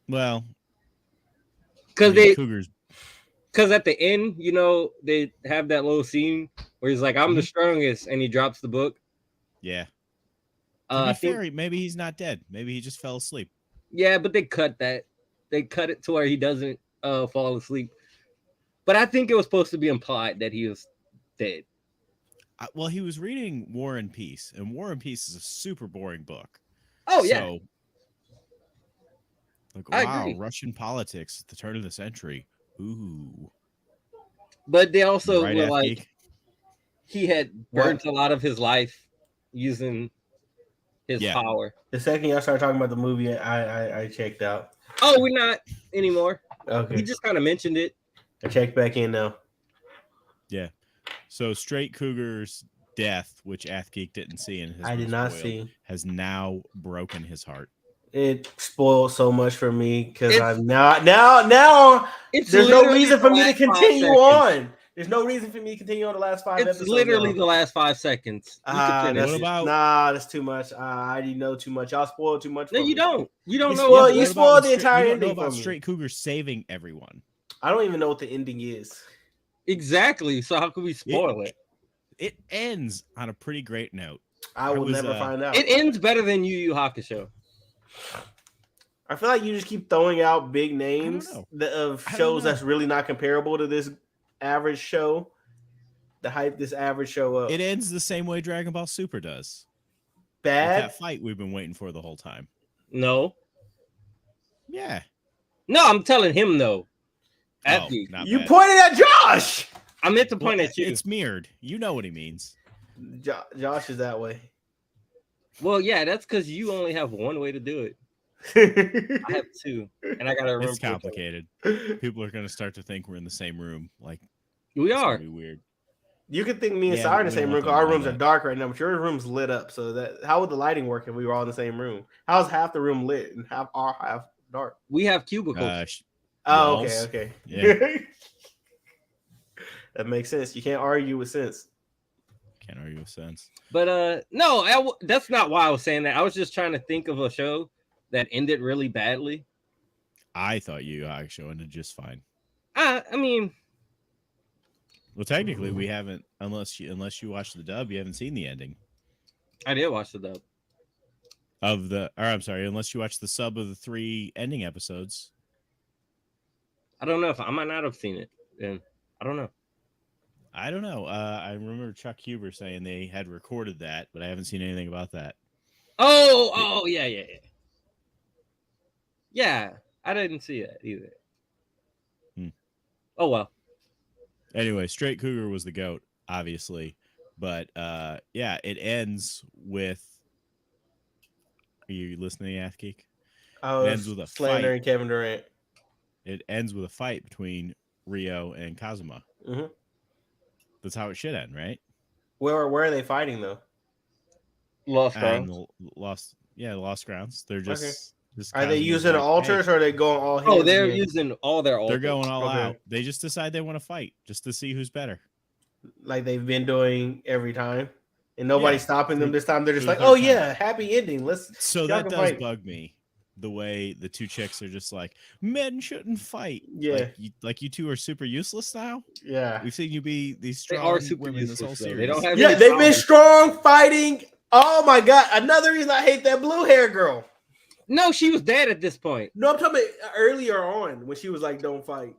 Well, because Cougars. Because at the end, you know, they have that little scene where he's like, "I'm the strongest," and he drops the book. Yeah. To be fair, maybe he's not dead. Maybe he just fell asleep. Yeah, but they cut that. They cut it to where he doesn't fall asleep. But I think it was supposed to be implied that he was dead. Well, he was reading War and Peace, and War and Peace is a super boring book. Oh, yeah. So, like, wow, Russian politics at the turn of the century. Ooh. But they also right, were like, he had burnt a lot of his life using his power. The second y'all started talking about the movie, I checked out. Oh, we're not anymore. Okay. He just kind of mentioned it. I checked back in now. Yeah. So Straight Cougar's death, which Athgeek didn't see in his I did not see, has now broken his heart. It spoiled so much for me because I'm now there's no reason for me to continue on. There's no reason for me to continue on the last 5 episodes. It's literally the last 5 seconds. That's too much. I already know too much. Y'all spoiled too much. No, you don't. You don't know. You spoiled the entire ending. You don't know about Straight Cougar saving everyone. I don't even know what the ending is. Exactly. So how can we spoil it? It ends on a pretty great note. I will never find out. It ends better than Yu Yu Hakusho. I feel like you just keep throwing out big names of shows that's really not comparable to this average show. To hype this average show up. It ends the same way Dragon Ball Super does. Bad. That fight we've been waiting for the whole time. No. Yeah. No, I'm telling him though. You pointed at Josh. I meant to point at you. It's mirrored. You know what he means. Josh is that way. Well, yeah, that's because you only have one way to do it. I have 2, and I gotta remember. It's complicated. People are gonna start to think we're in the same room. Like we are. Be weird. You could think me and Sire in the same room because our rooms are dark right now, but your room's lit up. So how would the lighting work if we were all in the same room? How's half the room lit and half dark? We have cubicles. Okay. Yeah. That makes sense. You can't argue with sense. Can't argue with sense. But no, that's not why I was saying that. I was just trying to think of a show that ended really badly. I thought Yu Yu Hakusho ended just fine. I mean, well, technically, we haven't unless you watch the dub, you haven't seen the ending. I did watch the dub unless you watch the sub of the 3 ending episodes. I don't know if I might not have seen it. Then I don't know. I remember Chuck Huber saying they had recorded that, but I haven't seen anything about that. Oh, yeah. Yeah, I didn't see that either. Oh well. Anyway, Straight Cougar was the goat, obviously, but yeah, it ends with. Are you listening, Athgeek? I It ends was with a fight. slandering Kevin Durant. It ends with a fight between Rio and Kazuma. Mm-hmm. That's how it should end, right? Where are they fighting though? Lost And ground. lost grounds. They're Okay. just Are they Kazama's using like, altars or are they going all hands? Oh, they're again? using all their altars. They're going all Okay. out. They just decide they want to fight just to see who's better. Like they've been doing every time, and nobody's stopping them this time. They're just through like, the "Oh third time. yeah, happy ending. Let's." So y'all that can does fight. bug me. The way the two chicks are just like, men shouldn't fight. Yeah. Like you two are super useless now. Yeah. We've seen you be these They strong are super women this whole useless, though. series. They don't have Yeah, any they've been powers. strong fighting. Oh my god! Another reason I hate that blue hair girl. No, she was dead at this point. No, I'm talking about earlier on when she was like, "Don't fight."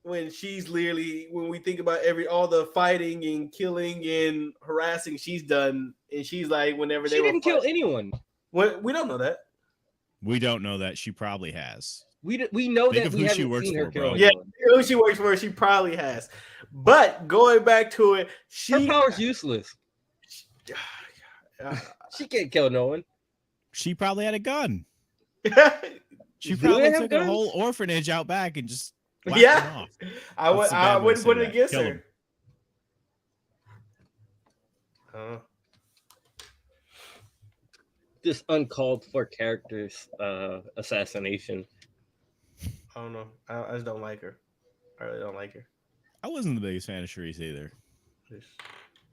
When she's literally, when we think about all the fighting and killing and harassing she's done, and she's like, whenever She didn't kill anyone. we don't know that. We don't know that. She probably has. We know Think that of we who she haven't works seen her for, kill bro. Yeah, anyone. who she works for, she probably has. But going back to it, Her power's useless. She can't kill no one. She probably had a gun. She Do probably they have took a guns? whole orphanage out back and just whacked Yeah. them off. I That's a bad way to wouldn't say put it that. against Kill her. This uncalled for characters assassination. I don't know. I just don't like her. I really don't like her. I wasn't the biggest fan of Charisse either.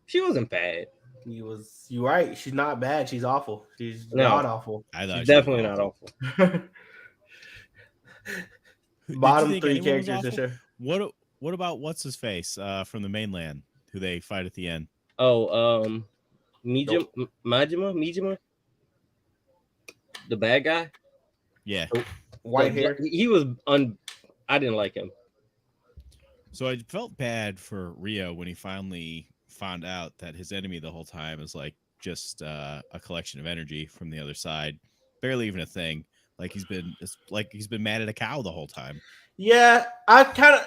She wasn't bad. You're right. She's not bad. She's awful. She's No. not awful. I thought She's she was definitely not awful. Did you Bottom think 3 anyone was characters in awful? show. What about what's his face from the mainland who they fight at the end? Oh, Majima, the bad guy. Yeah. White hair. He was I didn't like him. So I felt bad for Rio when he finally found out that his enemy the whole time is like just a collection of energy from the other side, barely even a thing. Like he's been mad at a cow the whole time. Yeah,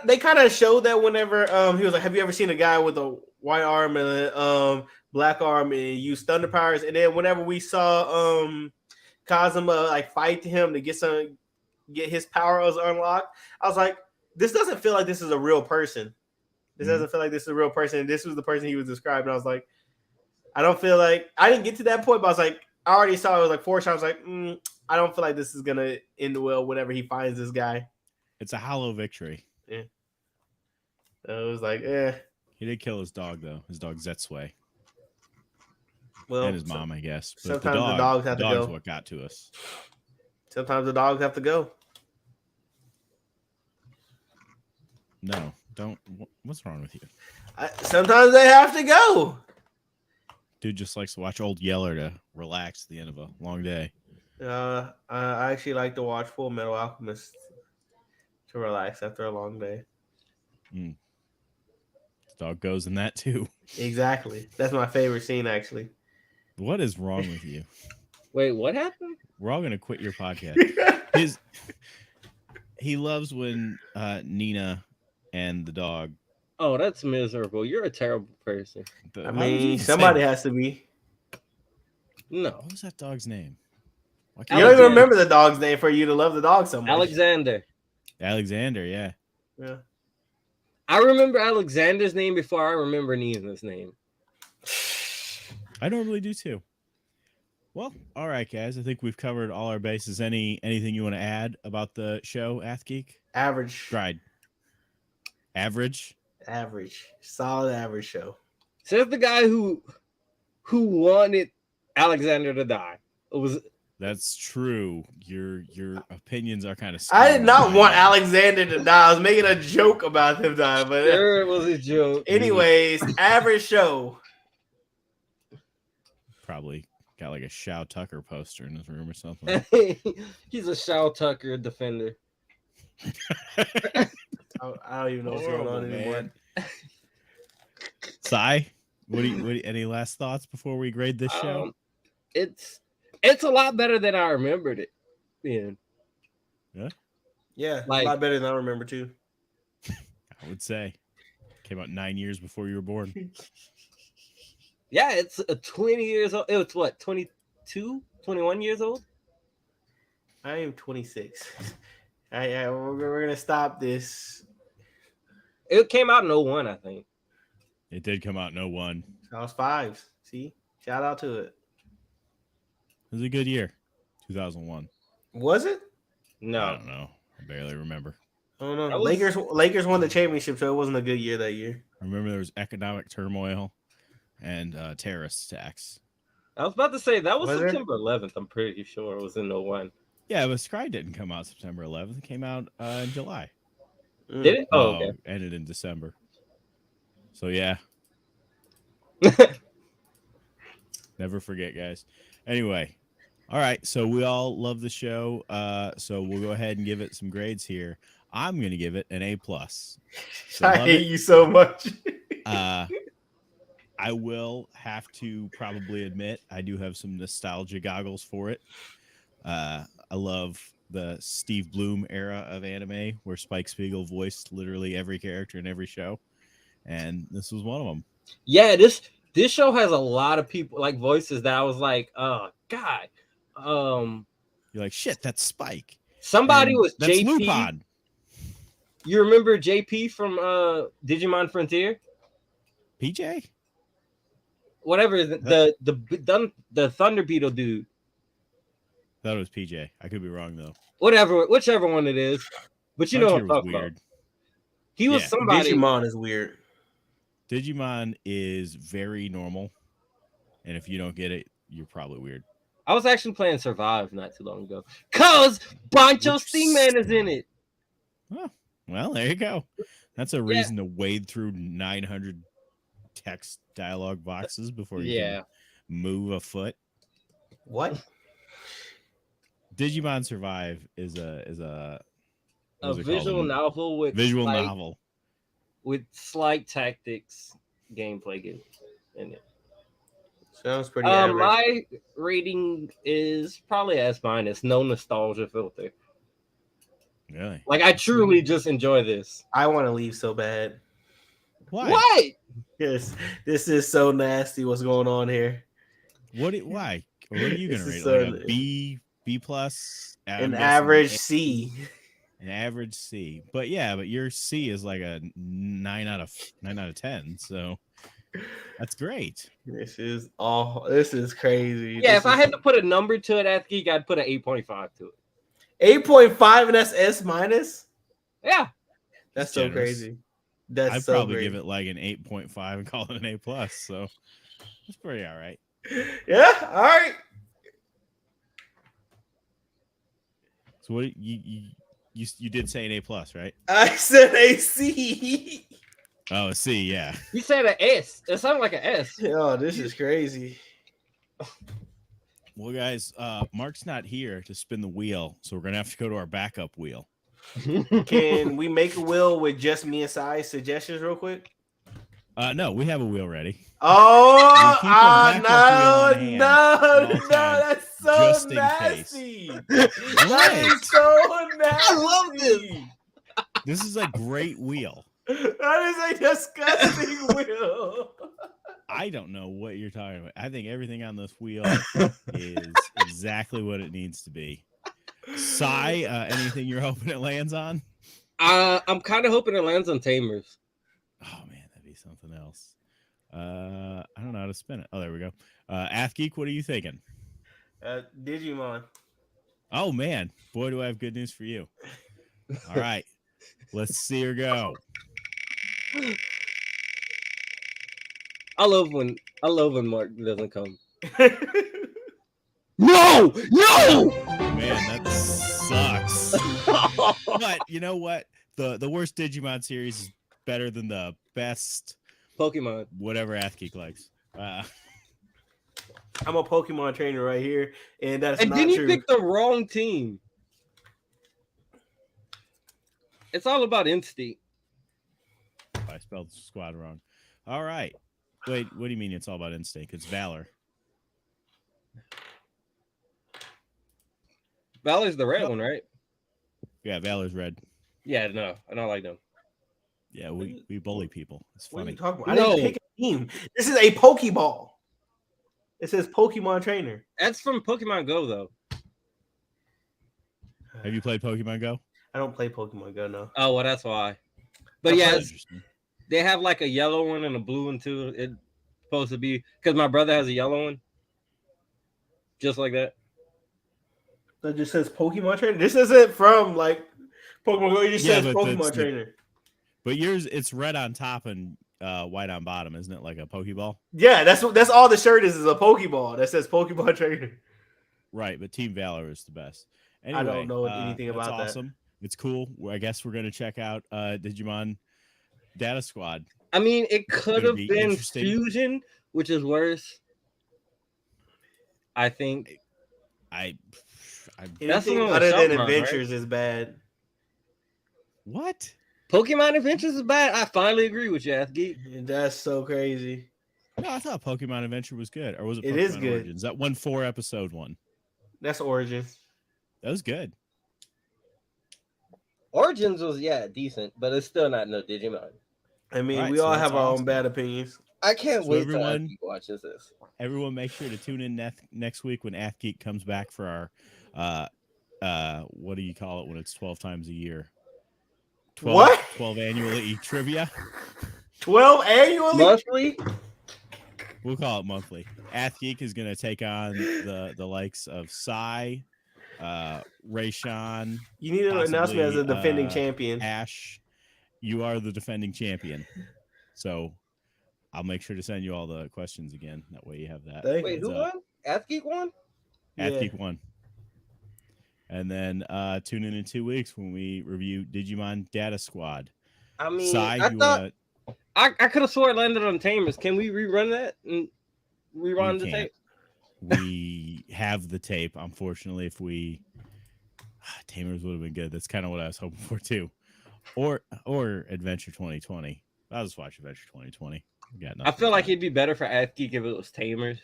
they kind of showed that whenever he was like, "Have you ever seen a guy with a white arm and a black arm and use thunder powers?" And then whenever we saw Kazuma like fight him to get his powers unlocked, I was like, "This doesn't feel like this is a real person. This doesn't feel like this is a real person." And this was the person he was describing. I was like, I don't feel like I didn't get to that point, but I was like, I already saw it was like 4 times. Like, I don't feel like this is gonna end well whenever he finds this guy. It's a hollow victory. Yeah. So it was like, He did kill his dog though. His dog Zetsway. Well, and his mom, I guess. But sometimes the dogs have to go. What got to us. Sometimes the dogs have to go. No, don't. What's wrong with you? Sometimes they have to go. Dude just likes to watch Old Yeller to relax at the end of a long day. I actually like to watch Full Metal Alchemist to relax after a long day. The dog goes in that too. Exactly. That's my favorite scene, actually. What is wrong with you? Wait, what happened? We're all gonna quit your podcast. He loves when Nina and the dog. Oh, that's miserable. You're a terrible person. I mean, somebody has to be. No. What was that dog's name? You don't even remember the dog's name for you to love the dog so much. Alexander, yeah. Yeah. I remember Alexander's name before I remember Nina's name. I normally do too. Well, all right, guys. I think we've covered all our bases. Anything you want to add about the show, Athgeek? Average. Stride. Average. Solid average show. Says the guy who wanted Alexander to die. That's true. Your opinions are kind of. I did not want Alexander to die. I was making a joke about him dying, but sure, it was a joke. Anyways, average show. Probably got like a Shao Tucker poster in his room or something. He's a Shao Tucker defender. I don't even know what's going on anymore. Sai, what any last thoughts before we grade this show? It's a lot better than I remembered it being. Yeah, Like, a lot better than I remember too. I would say. Came out 9 years before you were born. Yeah, it's 20 years old. It was what, 22, 21 years old? I am 26. We're gonna stop this. It came out in 01, I think. It did come out in 01. I was 5. See, shout out to it. It was a good year, 2001. Was it? No. I don't know. I barely remember. I don't know. That was- Lakers won the championship, so it wasn't a good year that year. I remember there was economic turmoil and terrorist attacks. I was about to say that was Was there? September 11th. I'm pretty sure it was in 01. Yeah, but Scryed didn't come out September 11th. It came out in July. Mm. Did it? Oh, No, okay. ended in December. So yeah, never forget, guys. Anyway, all right. So we all love the show. So we'll go ahead and give it some grades here. I'm gonna give it an A+. So I love hate it. you so much. I will have to probably admit I do have some nostalgia goggles for it. I love the Steve Bloom era of anime where Spike Spiegel voiced literally every character in every show, and this was one of them. Yeah, this show has a lot of people like voices that I was like, oh god. You're like, shit, that's Spike. Somebody And was that's JP. Lupin. You remember JP from Digimon Frontier? PJ? Whatever, the Thunder Beetle dude. Thought it was PJ. I could be wrong though. Whichever one it is. But you know what I'm talking about. He was Yeah. somebody. Digimon is weird. Digimon is very normal, and if you don't get it, you're probably weird. I was actually playing Survive not too long ago. Cause Bancho Stingman is in it. Oh, well, there you go. That's a reason to wade through 900 text dialogue boxes before you can move a foot. What? Digimon Survive is a visual novel with novel with slight tactics gameplay in it. Sounds pretty average. My rating is probably S-. No nostalgia filter. Really? Like I truly just enjoy this. I want to leave so bad. Why? What? Yes, this is so nasty. What's going on here? Why? What are you gonna This is rate? Like so- a B plus? An average C. An average C. But your C is like a 9 out of 10. So that's great. This is crazy. Yeah, This if I had to put a number to it, Athgeek, I'd put an 8.5 to it. 8.5 and that's S-. Yeah. That's so generous. crazy. That's I'd so probably great. give it like an 8.5 and call it an A plus. So that's pretty all right. Yeah, all right. So what you did say an A plus, right? I said a C. Oh, a C, yeah. You said an S. It sounded like an S. Oh, this is crazy. Well, guys, Mark's not here to spin the wheel, so we're gonna have to go to our backup wheel. Can we make a wheel with just me and Sai's suggestions real quick? No, we have a wheel ready. Oh, keep a backup wheel on hand at all times, that's so just in nasty. Right. That is so nasty. I love this. This is a great wheel. That is a disgusting wheel. I don't know what you're talking about. I think everything on this wheel is exactly what it needs to be. Sai, anything you're hoping it lands on? I'm kind of hoping it lands on Tamers. Oh man, that'd be something else. I don't know how to spin it. Oh, there we go. Athgeek, what are you thinking? Digimon. Oh man, boy, do I have good news for you. All right, let's see her go. I love when Mark doesn't come. No! Man, that sucks. But you know what? The worst Digimon series is better than the best Pokemon. whatever Athgeek likes. I'm a Pokemon trainer right here, and that's And not then you true. picked the wrong team. It's all about instinct. I spelled squad wrong. All right. Wait, what do you mean it's all about instinct? It's Valor. Valor's the red one, right? Yeah, Valor's red. Yeah, no, I don't like them. Yeah, we bully people. It's What are you funny. talking about? I No. didn't pick a team. This is a Pokeball. It says Pokemon Trainer. That's from Pokemon Go, though. Have you played Pokemon Go? I don't play Pokemon Go, no. Oh, well, that's why. But I yeah, play- Interesting. they have like a yellow one and a blue one too. It's supposed to be because my brother has a yellow one, just like that. That just says Pokemon Trainer. This isn't from like Pokemon Go. It just Yeah, says but Pokemon that's the- Trainer. But yours, it's red on top and white on bottom, isn't it? Like a Pokeball, Yeah, that's all the shirt is a Pokeball that says Pokemon Trainer. right? But Team Valor is the best. Anyway, I don't know anything about that's that. awesome. It's cool. I guess we're gonna check out Digimon Data Squad. I mean, it could gonna have be been interesting. Fusion, which is worse. I think I That's the Anything one with other than Sharpmon, right? Adventures is bad. what? Pokemon Adventures is bad. I finally agree with you, Athgeek. That's so crazy. No, I thought Pokemon Adventure was good, or was it? It Pokemon is good. Origins? That 4-episode one. That's Origins. That was good. Origins was decent, but it's still not no Digimon. I mean, Alright, we so all that's have our awesome. own bad opinions. I can't So wait till everyone- Athgeek watches this. Everyone, make sure to tune in next week when Athgeek comes back for our what do you call it when it's 12 times a year? 12, What? 12 annually trivia. 12 annually? Monthly? We'll call it monthly. Athgeek is going to take on the likes of Sai, Rayshawn, You need to announce me as a possibly, defending champion. Ash. You are the defending champion. So I'll make sure to send you all the questions again. That way you have that. Thank Wait, you. who won? Athgeek won? Athgeek won. And then tune in 2 weeks when we review Digimon Data Squad. I mean, Sai, I you thought wanna, I could have swore it landed on Tamers. Can we rerun that and rewind the can't. tape? we have the tape. Unfortunately, if we Tamers would have been good. That's kind of what I was hoping for too. Or Adventure 2020. I'll just watch Adventure 2020. Got I nothing feel to like do. it'd be better for Athgeek if it was Tamers.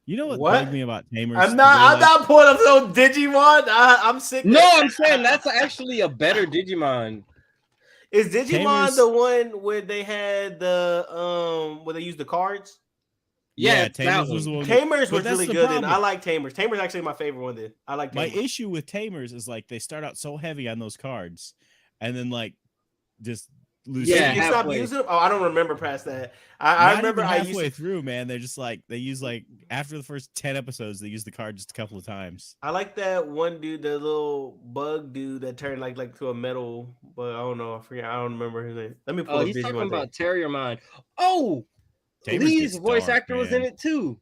You know what What? bugged me about Tamers? I'm not pulling up no Digimon. I'm sick. No, I'm saying that's actually a better Digimon. Is Digimon Tamers- the one where they had the where they used the cards? Yeah, it's that Tamers one. was the one. Tamers but was that's really the good, problem. and I like Tamers. Tamers actually my favorite one. Then I like My Tamers. issue with Tamers is like they start out so heavy on those cards, and then like just lose. Yeah, you steam. stop halfway. using them. Oh, I don't remember past that. I Not remember even I halfway used. through, man. They're just like they use like after the first 10 episodes, they use the card just a couple of times. I like that one dude, the little bug dude that turned like to a metal, but I don't know. I forget. I don't remember his name. Let me pull Oh, up he's Digimon talking thing. about Terriermon. Oh, Tamers Lee's gets voice dark, actor was in man. it too.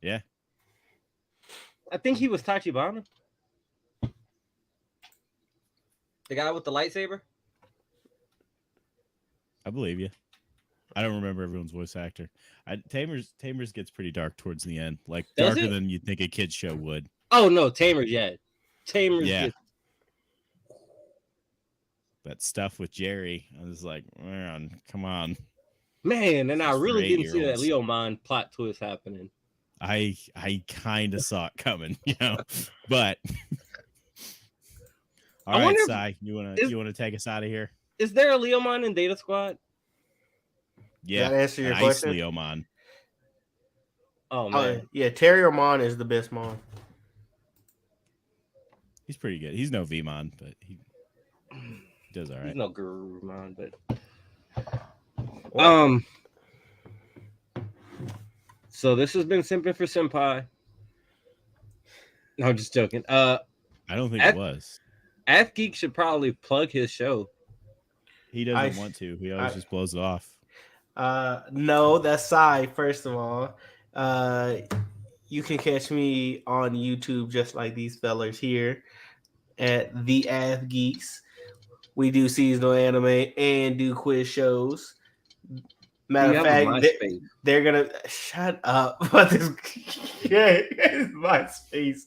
Yeah, I think he was Tachibana. The guy with the lightsaber? I believe you. I don't remember everyone's voice actor. Tamers gets pretty dark towards the end, like Does darker it? than you'd think a kid's show would. Oh no, Tamers, yeah. Tamers Yeah. gets- That stuff with Jerry, I was like, man, come on. Man, and I It's for really didn't see that 8-year-olds. Leomon plot twist happening. I kind of saw it coming, you know, but all right, wonder if- Sai, you wanna take us out of here? Is there a Leomon in Data Squad? Yeah, Does that answer your an Ice question? Leomon. Oh Oh, man. yeah, Terriermon is the best mon. He's pretty good. He's no Vmon, but he does all He's right. no Gurumon, but What? so this has been Simping for Senpai. No, I'm just joking. I don't think it was. Athgeek should probably plug his show. He doesn't want to. He always just blows it off. No, that's Sai. First of all, you can catch me on YouTube just like these fellers here at the Athgeeks. We do seasonal anime and do quiz shows. Matter of fact, they're gonna shut up. But this, it's MySpace.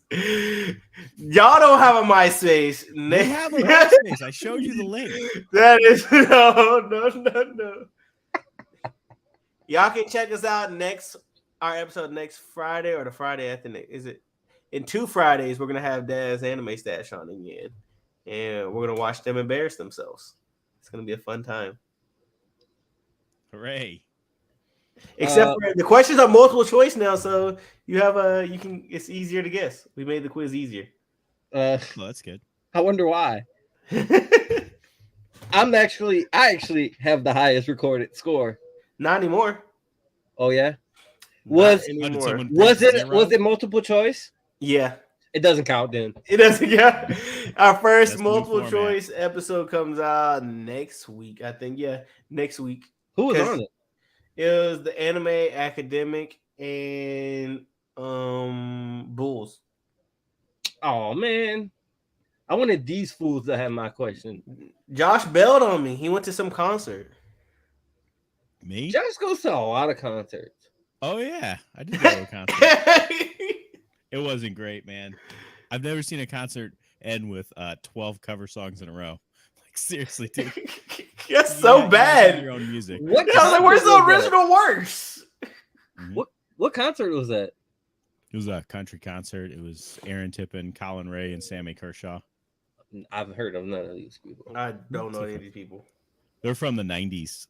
Y'all don't have a MySpace. They have a MySpace. I showed you the link. That is no. Y'all can check us out our episode next Friday or the Friday after next. Is it in 2 Fridays? We're gonna have Dad's anime stash on again, and we're gonna watch them embarrass themselves. It's gonna be a fun time. Hooray! Except for the questions are multiple choice now, so it's easier to guess. We made the quiz easier. Well, that's good. I wonder why. I actually have the highest recorded score. Not anymore. Oh yeah. Not Was anymore. was it multiple choice? Yeah. It doesn't count then. It doesn't. Yeah. Our first That's the new multiple format. choice episode comes out next week. I think. Yeah, next week. Who was 'Cause on it? It was the anime academic and Bulls. Oh man. I wanted these fools to have my question. Josh bailed on me. He went to some concert. Me? Josh goes to a lot of concerts. Oh yeah, I did go to a concert. It wasn't great, man. I've never seen a concert end with 12 cover songs in a row. Like seriously, dude. That's so bad. Your own music. What? I was like, where's the original works? Mm-hmm. What concert was that? It was a country concert. It was Aaron Tippin, Colin Ray, and Sammy Kershaw. I've heard of none of these people. I don't know any of these people. They're from the 90s.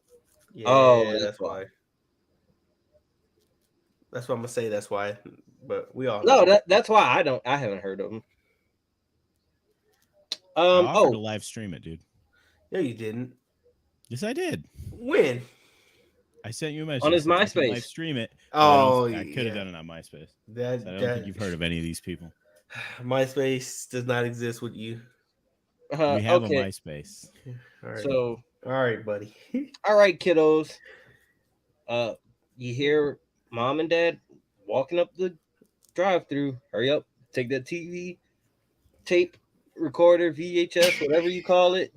Yeah, that's why. That's what I'm gonna say. That's why. But we all know. No, that's why I haven't heard of them. I offered to live stream it, dude. No, you didn't. Yes, I did. When? I sent you a message on his MySpace. Live stream it. Oh, I could have done it on MySpace. I don't think you've heard of any of these people. MySpace does not exist with you. We have a MySpace. All right. So, all right, buddy. All right, kiddos. You hear mom and dad walking up the drive-through. Hurry up, take that TV, tape, recorder, VHS, whatever you call it.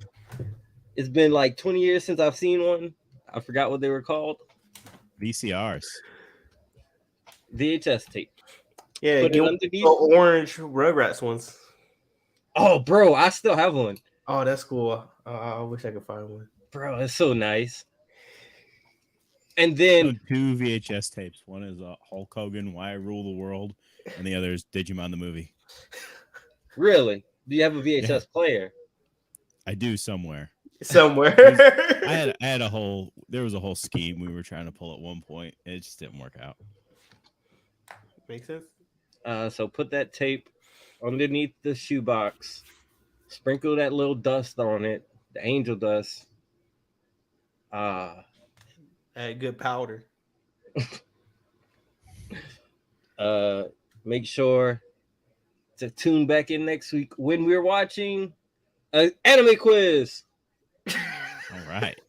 It's been like 20 years since I've seen one. I forgot what they were called. VCRs. VHS tape. Yeah, Put get it underneath. the orange Rugrats ones. Oh, bro, I still have one. Oh, that's cool. I wish I could find one. Bro, it's so nice. And then 2 VHS tapes. One is Hulk Hogan, Why I Rule the World, and the other is Digimon the movie. Really? Do you have a VHS player? I do somewhere. I had a whole. There was a whole scheme we were trying to pull at one point. It just didn't work out. Makes sense. So put that tape underneath the shoebox. Sprinkle that little dust on it, the angel dust. Add good powder. Make sure to tune back in next week when we're watching an anime quiz. All right.